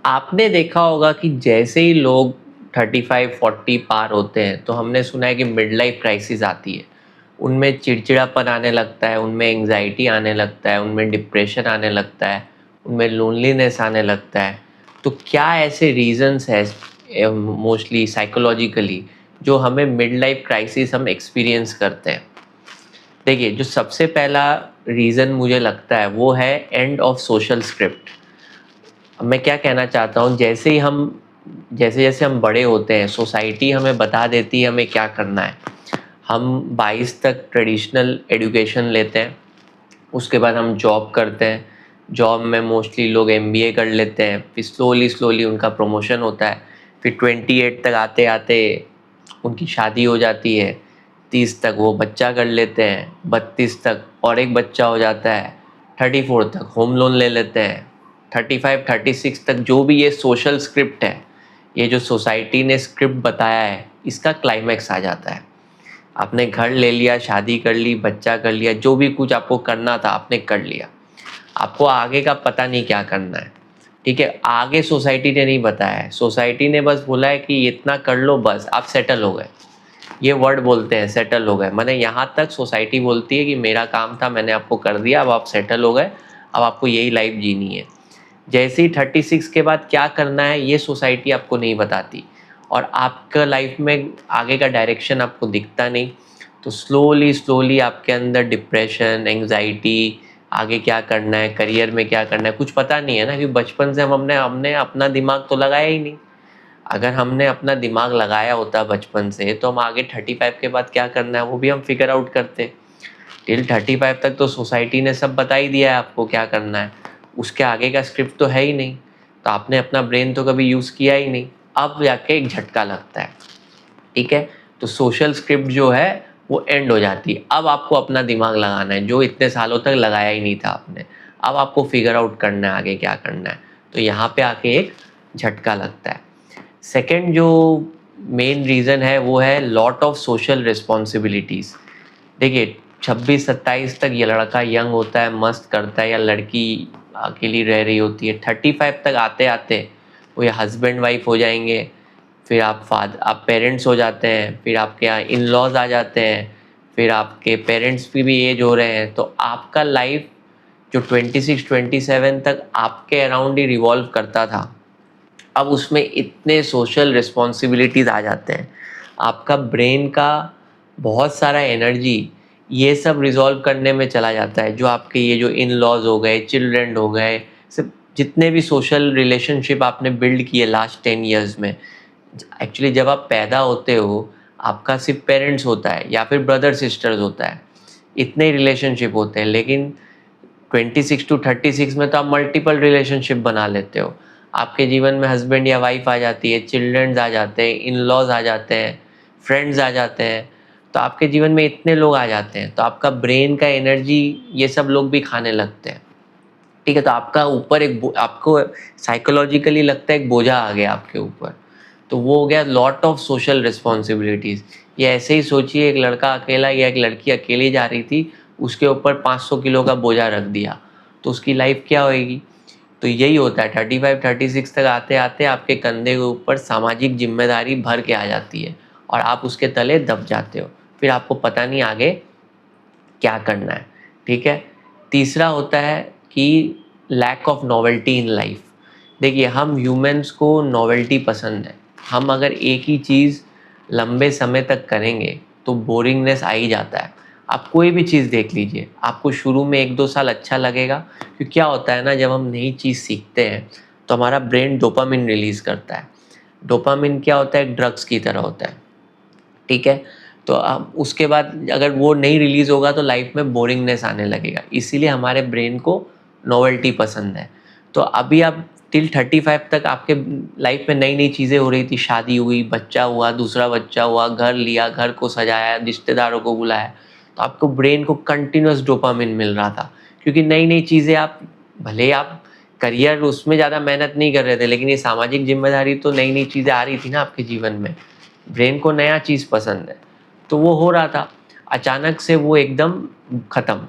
आपने देखा होगा कि जैसे ही लोग 35-40 पार होते हैं तो हमने सुना है कि मिड लाइफ क्राइसिस आती है। उनमें चिड़चिड़ापन आने लगता है, उनमें एंग्जाइटी आने लगता है, उनमें डिप्रेशन आने लगता है, उनमें लोनलीनेस आने लगता है। तो क्या ऐसे रीजंस है मोस्टली साइकोलॉजिकली जो हमें मिड लाइफ क्राइसिस हम एक्सपीरियंस करते हैं? देखिए, जो सबसे पहला रीज़न मुझे लगता है वो है एंड ऑफ सोशल स्क्रिप्ट। अब मैं क्या कहना चाहता हूँ, जैसे जैसे हम बड़े होते हैं सोसाइटी हमें बता देती है हमें क्या करना है। हम 22 तक ट्रेडिशनल एजुकेशन लेते हैं, उसके बाद हम जॉब करते हैं। जॉब में मोस्टली लोग एमबीए कर लेते हैं, फिर स्लोली स्लोली उनका प्रमोशन होता है। फिर 28 तक आते आते उनकी शादी हो जाती है। 30 तक वो बच्चा कर लेते हैं, 32 तक और एक बच्चा हो जाता है, 34 तक होम लोन ले लेते हैं, 35-36 तक जो भी ये सोशल स्क्रिप्ट है, ये जो सोसाइटी ने स्क्रिप्ट बताया है, इसका क्लाइमैक्स आ जाता है। आपने घर ले लिया, शादी कर ली, बच्चा कर लिया, जो भी कुछ आपको करना था आपने कर लिया। आपको आगे का पता नहीं क्या करना है। ठीक है, आगे सोसाइटी ने नहीं बताया है, सोसाइटी ने बस बोला है कि इतना कर लो, बस आप सेटल हो गए। ये वर्ड बोलते हैं, सेटल हो गए, माने यहाँ तक सोसाइटी बोलती है कि मेरा काम था, मैंने आपको कर दिया, अब आप सेटल हो गए, अब आपको यही लाइफ जीनी है। जैसे ही 36 के बाद क्या करना है ये सोसाइटी आपको नहीं बताती, और आपका लाइफ में आगे का डायरेक्शन आपको दिखता नहीं। तो स्लोली स्लोली आपके अंदर डिप्रेशन, एंग्जाइटी, आगे क्या करना है, करियर में क्या करना है, कुछ पता नहीं है ना, क्योंकि बचपन से हमने हमने अपना दिमाग तो लगाया ही नहीं। अगर हमने अपना दिमाग लगाया होता बचपन से तो हम आगे 35 के बाद क्या करना है वो भी हम फिगर आउट करते। टिल 35 तक तो सोसाइटी ने सब बता ही दिया है आपको क्या करना है, उसके आगे का स्क्रिप्ट तो है ही नहीं। तो आपने अपना ब्रेन तो कभी यूज़ किया ही नहीं, अब जाके एक झटका लगता है। ठीक है, तो सोशल स्क्रिप्ट जो है वो एंड हो जाती है। अब आपको अपना दिमाग लगाना है जो इतने सालों तक लगाया ही नहीं था आपने। अब आपको फिगर आउट करना है आगे क्या करना है। तो यहाँ पे आके एक झटका लगता है। सेकंड जो मेन रीज़न है वो है लॉट ऑफ सोशल रिस्पॉन्सिबिलिटीज़। देखिए, 26-27 तक ये लड़का यंग होता है, मस्त करता है, या लड़की अकेली रह रही होती है। 35 तक आते आते वो ये हस्बैंड वाइफ हो जाएंगे, फिर आप पेरेंट्स हो जाते हैं, फिर आपके यहाँ इन लॉज आ जाते हैं, फिर आपके पेरेंट्स की भी एज हो रहे हैं। तो आपका लाइफ जो 26-27 तक आपके अराउंड ही रिवॉल्व करता था, अब उसमें इतने सोशल रिस्पॉन्सिबिलिटीज़ आ जाते हैं। आपका ब्रेन का बहुत सारा एनर्जी ये सब रिजॉल्व करने में चला जाता है। जो आपके ये जो इन लॉज हो गए, चिल्ड्रन हो गए, सब जितने भी सोशल रिलेशनशिप आपने बिल्ड किए लास्ट 10 ईयर्स में। एक्चुअली जब आप पैदा होते हो आपका सिर्फ पेरेंट्स होता है या फिर ब्रदर सिस्टर्स होता है, इतने रिलेशनशिप होते हैं। लेकिन 26 to 36 में तो आप मल्टीपल रिलेशनशिप बना लेते हो। आपके जीवन में हस्बैंड या वाइफ आ जाती है, चिल्ड्रंस आ जाते हैं, इन लॉज आ जाते हैं, फ्रेंड्स आ जाते हैं। तो आपके जीवन में इतने लोग आ जाते हैं, तो आपका ब्रेन का एनर्जी ये सब लोग भी खाने लगते हैं। ठीक है, तो आपका ऊपर आपको साइकोलॉजिकली लगता है एक बोझा आ गया आपके ऊपर। तो वो हो गया लॉट ऑफ सोशल रिस्पॉन्सिबिलिटीज़। ये ऐसे ही सोचिए, एक लड़का अकेला या एक लड़की अकेली जा रही थी, उसके ऊपर 500 किलो का बोझा रख दिया, तो उसकी लाइफ क्या होएगी। तो यही होता है, 35-36 तक आते आते आपके कंधे के ऊपर सामाजिक जिम्मेदारी भर के आ जाती है और आप उसके तले दब जाते हो। फिर आपको पता नहीं आगे क्या करना है। ठीक है, तीसरा होता है कि lack of novelty in life. देखिए, हम ह्यूमंस को नॉवेल्टी पसंद है। हम अगर एक ही चीज़ लंबे समय तक करेंगे तो बोरिंगनेस आ ही जाता है। आप कोई भी चीज़ देख लीजिए, आपको शुरू में 1-2 साल अच्छा लगेगा, क्योंकि क्या होता है ना, जब हम नई चीज़ सीखते हैं तो हमारा ब्रेन डोपामिन रिलीज़ करता है। डोपामिन क्या होता है, ड्रग्स की तरह होता है। ठीक है, तो अब उसके बाद अगर वो नहीं रिलीज़ होगा तो लाइफ में बोरिंगनेस आने लगेगा, इसीलिए हमारे ब्रेन को नोवेल्टी पसंद है। तो अभी आप टिल 35 तक आपके लाइफ में नई नई चीज़ें हो रही थी, शादी हुई, बच्चा हुआ, दूसरा बच्चा हुआ, घर लिया, घर को सजाया, रिश्तेदारों को बुलाया, तो आपको ब्रेन को कंटिन्यूस डोपामिन मिल रहा था, क्योंकि नई नई चीज़ें आप, भले आप करियर उसमें ज़्यादा मेहनत नहीं कर रहे थे, लेकिन ये सामाजिक जिम्मेदारी तो नई नई चीज़ें आ रही थी ना आपके जीवन में। ब्रेन को नया चीज़ पसंद है, तो वो हो रहा था। अचानक से वो एकदम ख़त्म।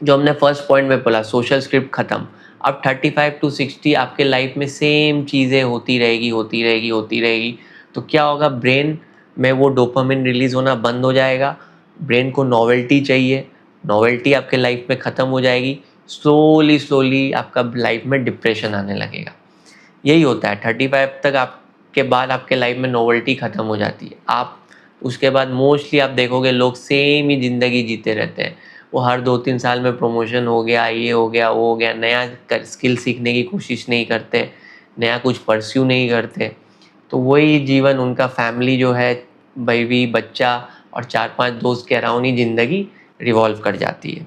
जो हमने फर्स्ट पॉइंट में बोला, सोशल स्क्रिप्ट ख़त्म। अब 35 टू 60 आपके लाइफ में सेम चीज़ें होती रहेगी। तो क्या होगा, ब्रेन में वो डोपामिन रिलीज़ होना बंद हो जाएगा, ब्रेन को नॉवेल्टी चाहिए, नॉवेल्टी आपके लाइफ में ख़त्म हो जाएगी, स्लोली आपका लाइफ में डिप्रेशन आने लगेगा। यही होता है 35 तक आपके बाद आपके लाइफ में नॉवेल्टी ख़त्म हो जाती है। आप उसके बाद मोस्टली आप देखोगे लोग सेम ही ज़िंदगी जीते रहते हैं। वो हर 2-3 साल में प्रमोशन हो गया, ये हो गया, वो हो गया, नया स्किल सीखने की कोशिश नहीं करते, नया कुछ परस्यू नहीं करते। तो वही जीवन उनका, फैमिली जो है, बीवी बच्चा और 4-5 दोस्त के अराउंड ही ज़िंदगी रिवॉल्व कर जाती है।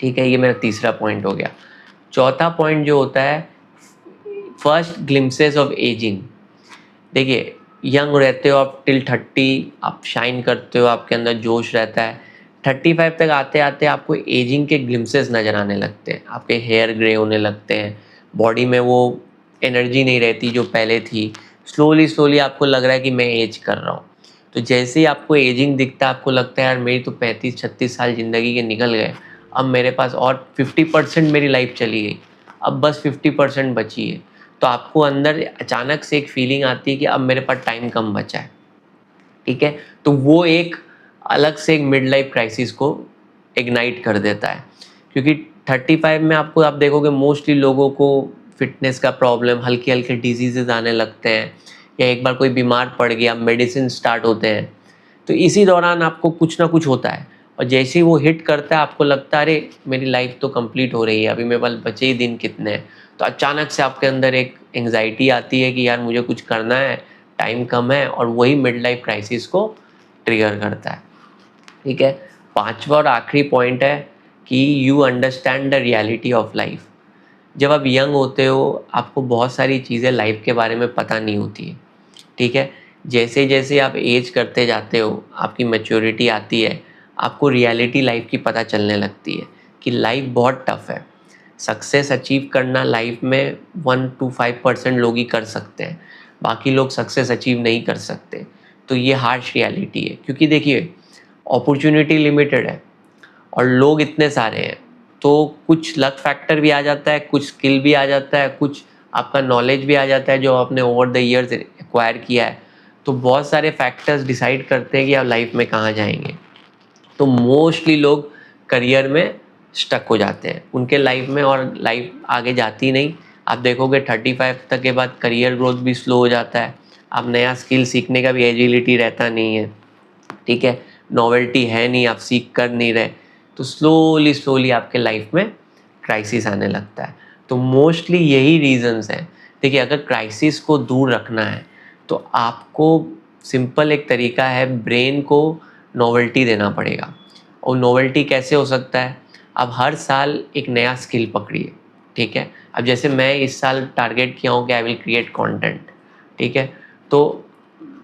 ठीक है, ये मेरा तीसरा पॉइंट हो गया। चौथा पॉइंट जो होता है, फर्स्ट ग्लिम्पसेस ऑफ एजिंग। देखिए, यंग रहते हो आप टिल 30, आप शाइन करते हो, आपके अंदर जोश रहता है। 35 तक आते आते आपको एजिंग के ग्लिम्पसेस नज़र आने लगते हैं, आपके हेयर ग्रे होने लगते हैं, बॉडी में वो एनर्जी नहीं रहती जो पहले थी, स्लोली आपको लग रहा है कि मैं एज कर रहा हूँ। तो जैसे ही आपको एजिंग दिखता है, आपको लगता है यार मेरी तो 35-36 साल ज़िंदगी के निकल गए, अब मेरे पास और 50% मेरी लाइफ चली गई, अब बस 50% बची है। तो आपको अंदर अचानक से एक फीलिंग आती है कि अब मेरे पास टाइम कम बचा है। ठीक है, तो वो एक अलग से एक मिड लाइफ क्राइसिस को इग्नाइट कर देता है, क्योंकि 35 में आपको, आप देखोगे मोस्टली लोगों को फिटनेस का प्रॉब्लम, हल्के हल्के डिजीजेज आने लगते हैं, या एक बार कोई बीमार पड़ गया, मेडिसिन स्टार्ट होते हैं। तो इसी दौरान आपको कुछ ना कुछ होता है, और जैसे ही वो हिट करता है आपको लगता है अरे मेरी लाइफ तो कंप्लीट हो रही है, अभी मेरे पास बचे ही दिन कितने हैं। तो अचानक से आपके अंदर एक एंग्जाइटी आती है कि यार मुझे कुछ करना है, टाइम कम है, और वही मिड लाइफ क्राइसिस को ट्रिगर करता है। ठीक है, पांचवा और आखिरी पॉइंट है कि you understand the reality of life. जब आप यंग होते हो आपको बहुत सारी चीज़ें लाइफ के बारे में पता नहीं होती है। ठीक है, जैसे जैसे आप एज करते जाते हो, आपकी मैच्योरिटी आती है, आपको रियलिटी लाइफ की पता चलने लगती है कि लाइफ बहुत टफ है। सक्सेस अचीव करना लाइफ में 1-5% लोग ही कर सकते हैं, बाकी लोग सक्सेस अचीव नहीं कर सकते। तो ये हार्श रियलिटी है, क्योंकि देखिए अपॉर्चुनिटी लिमिटेड है और लोग इतने सारे हैं, तो कुछ लक फैक्टर भी आ जाता है, कुछ स्किल भी आ जाता है, कुछ आपका नॉलेज भी आ जाता है जो आपने ओवर द ईयर्स एक्वायर किया है। तो बहुत सारे फैक्टर्स डिसाइड करते हैं कि आप लाइफ में कहाँ जाएंगे। तो मोस्टली लोग करियर में स्टक हो जाते हैं, उनके लाइफ में, और लाइफ आगे जाती नहीं। आप देखोगे 35 तक के बाद करियर ग्रोथ भी स्लो हो जाता है, आप नया स्किल सीखने का भी एजिलिटी रहता नहीं है। ठीक है, नॉवेल्टी है नहीं, आप सीख कर नहीं रहे, तो स्लोली आपके लाइफ में क्राइसिस आने लगता है। तो मोस्टली यही रीजंस हैं। देखिए, अगर क्राइसिस को दूर रखना है तो आपको सिंपल एक तरीका है, ब्रेन को नॉवेल्टी देना पड़ेगा। और नॉवेल्टी कैसे हो सकता है, आप हर साल एक नया स्किल पकड़िए। ठीक है, अब जैसे मैं इस साल टारगेट किया हूँ कि आई विल क्रिएट कंटेंट। ठीक है, तो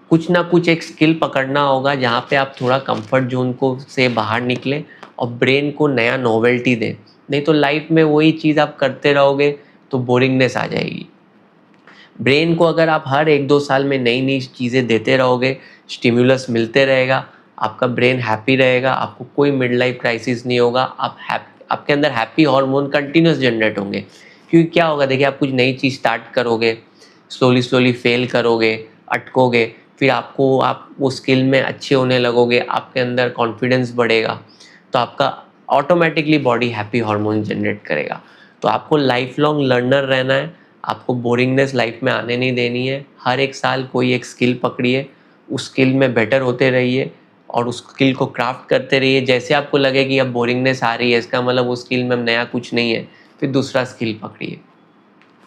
कुछ ना कुछ एक स्किल पकड़ना होगा जहाँ पे आप थोड़ा कंफर्ट जोन को से बाहर निकलें और ब्रेन को नया नॉवेल्टी दें। नहीं तो लाइफ में वही चीज़ आप करते रहोगे तो बोरिंगनेस आ जाएगी। ब्रेन को अगर आप हर 1-2 साल में नई नई चीज़ें देते रहोगे, स्टिम्युलस मिलते रहेगा, आपका ब्रेन हैप्पी रहेगा, आपको कोई मिड लाइफ क्राइसिस नहीं होगा, आपके अंदर हैप्पी हार्मोन कंटिन्यूस जनरेट होंगे। क्योंकि क्या होगा, देखिए, आप कुछ नई चीज़ स्टार्ट करोगे, स्लोली फेल करोगे, अटकोगे, फिर आप वो स्किल में अच्छे होने लगोगे, आपके अंदर कॉन्फिडेंस बढ़ेगा, तो आपका automatically body happy hormone generate करेगा। तो आपको लाइफ लॉन्ग लर्नर रहना है, आपको बोरिंगनेस लाइफ में आने नहीं देनी है। हर एक साल कोई एक स्किल पकड़िए, उस स्किल में बेटर होते रहिए और उस स्किल को क्राफ्ट करते रहिए। जैसे आपको लगे कि अब बोरिंगनेस आ रही है, इसका मतलब उस स्किल में नया कुछ नहीं है, फिर दूसरा स्किल पकड़िए।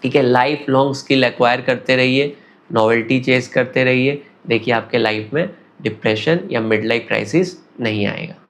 ठीक है, लाइफ लॉन्ग स्किल एक्वायर करते रहिए, नॉवेल्टी चेस करते रहिए। देखिए, आपके लाइफ में डिप्रेशन या मिड लाइफ क्राइसिस नहीं आएगा।